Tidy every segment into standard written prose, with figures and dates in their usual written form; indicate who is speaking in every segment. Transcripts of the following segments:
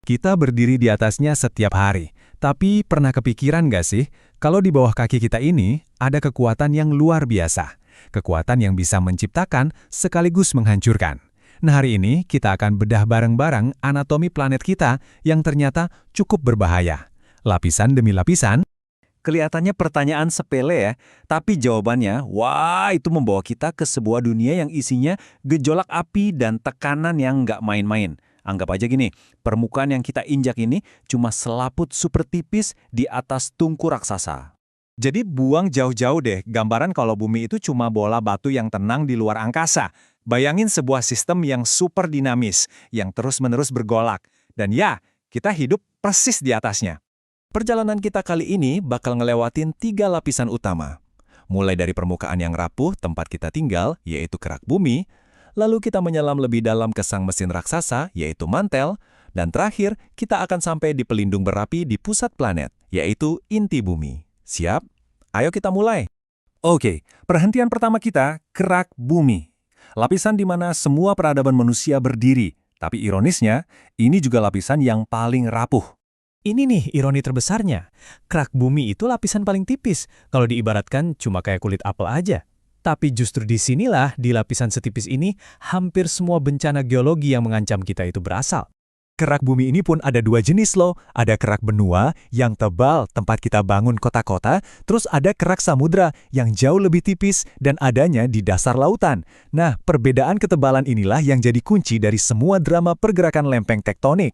Speaker 1: Kita berdiri di atasnya setiap hari. Tapi pernah kepikiran nggak sih, kalau di bawah kaki kita ini ada kekuatan yang luar biasa. Kekuatan yang bisa menciptakan sekaligus menghancurkan. Nah, hari ini kita akan bedah bareng-bareng anatomi planet kita yang ternyata cukup berbahaya. Lapisan demi lapisan.
Speaker 2: Kelihatannya pertanyaan sepele ya, tapi jawabannya, wah itu membawa kita ke sebuah dunia yang isinya gejolak api dan tekanan yang nggak main-main. Anggap aja gini, permukaan yang kita injak ini cuma selaput super tipis di atas tungku raksasa.
Speaker 3: Jadi buang jauh-jauh deh gambaran kalau bumi itu cuma bola batu yang tenang di luar angkasa. Bayangin sebuah sistem yang super dinamis, yang terus-menerus bergolak. Dan ya, kita hidup persis di atasnya.
Speaker 2: Perjalanan kita kali ini bakal ngelewatin 3 lapisan utama. Mulai dari permukaan yang rapuh tempat kita tinggal, yaitu kerak bumi, lalu kita menyelam lebih dalam ke sang mesin raksasa, yaitu mantel, dan terakhir kita akan sampai di pelindung berapi di pusat planet, yaitu inti bumi. Siap? Ayo kita mulai.
Speaker 3: Oke, perhentian pertama kita, kerak bumi. Lapisan di mana semua peradaban manusia berdiri. Tapi ironisnya, ini juga lapisan yang paling rapuh.
Speaker 1: Ini nih ironi terbesarnya. Kerak bumi itu lapisan paling tipis, kalau diibaratkan cuma kayak kulit apel aja. Tapi justru disinilah, di lapisan setipis ini, hampir semua bencana geologi yang mengancam kita itu berasal.
Speaker 3: Kerak bumi ini pun ada 2 jenis loh. Ada kerak benua yang tebal tempat kita bangun kota-kota, terus ada kerak samudra yang jauh lebih tipis dan adanya di dasar lautan. Nah, perbedaan ketebalan inilah yang jadi kunci dari semua drama pergerakan lempeng tektonik.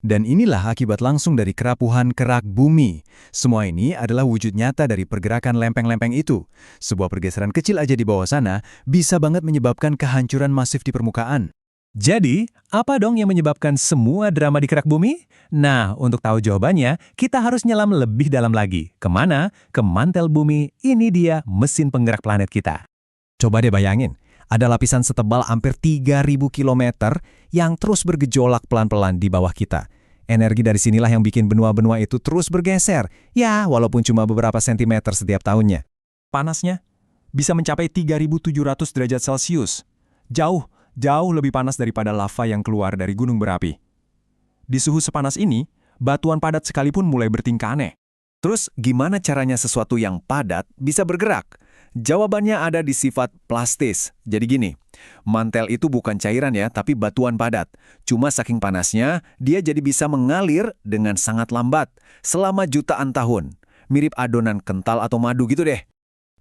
Speaker 3: Dan inilah akibat langsung dari kerapuhan kerak bumi. Semua ini adalah wujud nyata dari pergerakan lempeng-lempeng itu. Sebuah pergeseran kecil aja di bawah sana bisa banget menyebabkan kehancuran masif di permukaan.
Speaker 1: Jadi, apa dong yang menyebabkan semua drama di kerak bumi? Nah, untuk tahu jawabannya, kita harus nyelam lebih dalam lagi. Kemana? Ke mantel bumi. Ini dia mesin penggerak planet kita. Coba deh bayangin, ada lapisan setebal hampir 3.000 km yang terus bergejolak pelan-pelan di bawah kita. Energi dari sinilah yang bikin benua-benua itu terus bergeser. Ya, walaupun cuma beberapa sentimeter setiap tahunnya.
Speaker 3: Panasnya bisa mencapai 3.700 derajat Celcius. Jauh lebih panas daripada lava yang keluar dari gunung berapi. Di suhu sepanas ini, batuan padat sekalipun mulai bertingkah aneh.
Speaker 2: Terus gimana caranya sesuatu yang padat bisa bergerak? Jawabannya ada di sifat plastis. Jadi gini, mantel itu bukan cairan ya, tapi batuan padat. Cuma saking panasnya, dia jadi bisa mengalir dengan sangat lambat selama jutaan tahun. Mirip adonan kental atau madu gitu deh.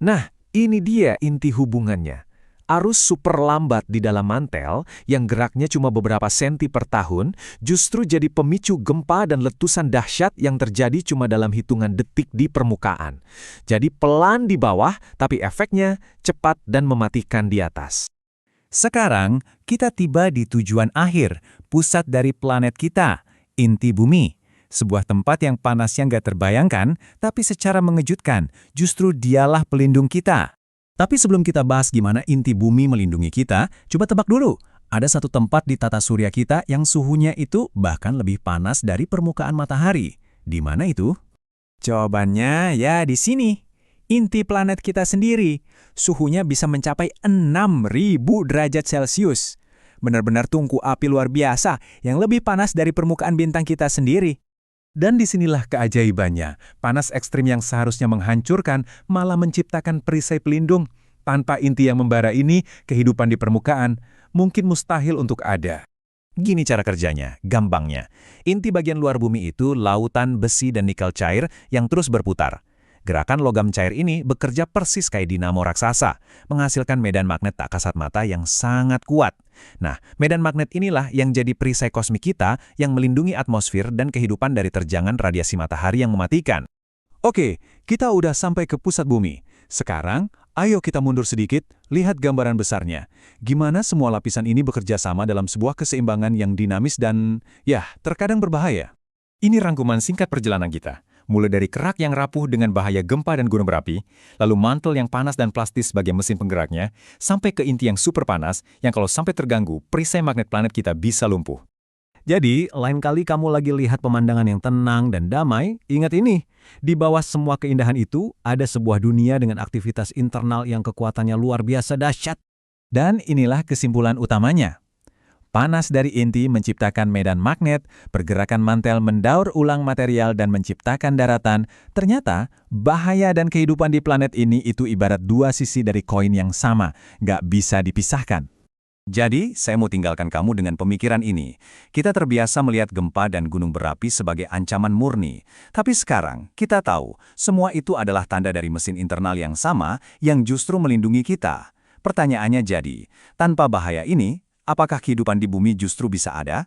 Speaker 1: Nah, ini dia inti hubungannya. Arus super lambat di dalam mantel yang geraknya cuma beberapa senti per tahun justru jadi pemicu gempa dan letusan dahsyat yang terjadi cuma dalam hitungan detik di permukaan. Jadi pelan di bawah, tapi efeknya cepat dan mematikan di atas.
Speaker 3: Sekarang, kita tiba di tujuan akhir, pusat dari planet kita, inti bumi. Sebuah tempat yang panasnya nggak terbayangkan, tapi secara mengejutkan, justru dialah pelindung kita. Tapi sebelum kita bahas gimana inti bumi melindungi kita, coba tebak dulu. Ada satu tempat di tata surya kita yang suhunya itu bahkan lebih panas dari permukaan matahari. Di mana itu?
Speaker 1: Jawabannya ya di sini. Inti planet kita sendiri. Suhunya bisa mencapai 6.000 derajat Celcius. Benar-benar tungku api luar biasa yang lebih panas dari permukaan bintang kita sendiri. Dan disinilah keajaibannya, panas ekstrim yang seharusnya menghancurkan malah menciptakan perisai pelindung. Tanpa inti yang membara ini, kehidupan di permukaan mungkin mustahil untuk ada.
Speaker 2: Gini cara kerjanya, gampangnya. Inti bagian luar bumi itu lautan besi dan nikel cair yang terus berputar. Gerakan logam cair ini bekerja persis kayak dinamo raksasa, menghasilkan medan magnet tak kasat mata yang sangat kuat. Nah, medan magnet inilah yang jadi perisai kosmik kita yang melindungi atmosfer dan kehidupan dari terjangan radiasi matahari yang mematikan.
Speaker 3: Oke, kita udah sampai ke pusat bumi. Sekarang, ayo kita mundur sedikit, lihat gambaran besarnya. Gimana semua lapisan ini bekerja sama dalam sebuah keseimbangan yang dinamis dan, ya, terkadang berbahaya. Ini rangkuman singkat perjalanan kita. Mulai dari kerak yang rapuh dengan bahaya gempa dan gunung berapi, lalu mantel yang panas dan plastis sebagai mesin penggeraknya, sampai ke inti yang super panas yang kalau sampai terganggu, perisai magnet planet kita bisa lumpuh.
Speaker 1: Jadi, lain kali kamu lagi lihat pemandangan yang tenang dan damai, ingat ini, di bawah semua keindahan itu, ada sebuah dunia dengan aktivitas internal yang kekuatannya luar biasa dahsyat.
Speaker 3: Dan inilah kesimpulan utamanya. Panas dari inti menciptakan medan magnet, pergerakan mantel mendaur ulang material dan menciptakan daratan. Ternyata, bahaya dan kehidupan di planet ini itu ibarat dua sisi dari koin yang sama, nggak bisa dipisahkan.
Speaker 2: Jadi, saya mau tinggalkan kamu dengan pemikiran ini. Kita terbiasa melihat gempa dan gunung berapi sebagai ancaman murni. Tapi sekarang, kita tahu, semua itu adalah tanda dari mesin internal yang sama yang justru melindungi kita. Pertanyaannya jadi, tanpa bahaya ini, apakah kehidupan di bumi justru bisa ada?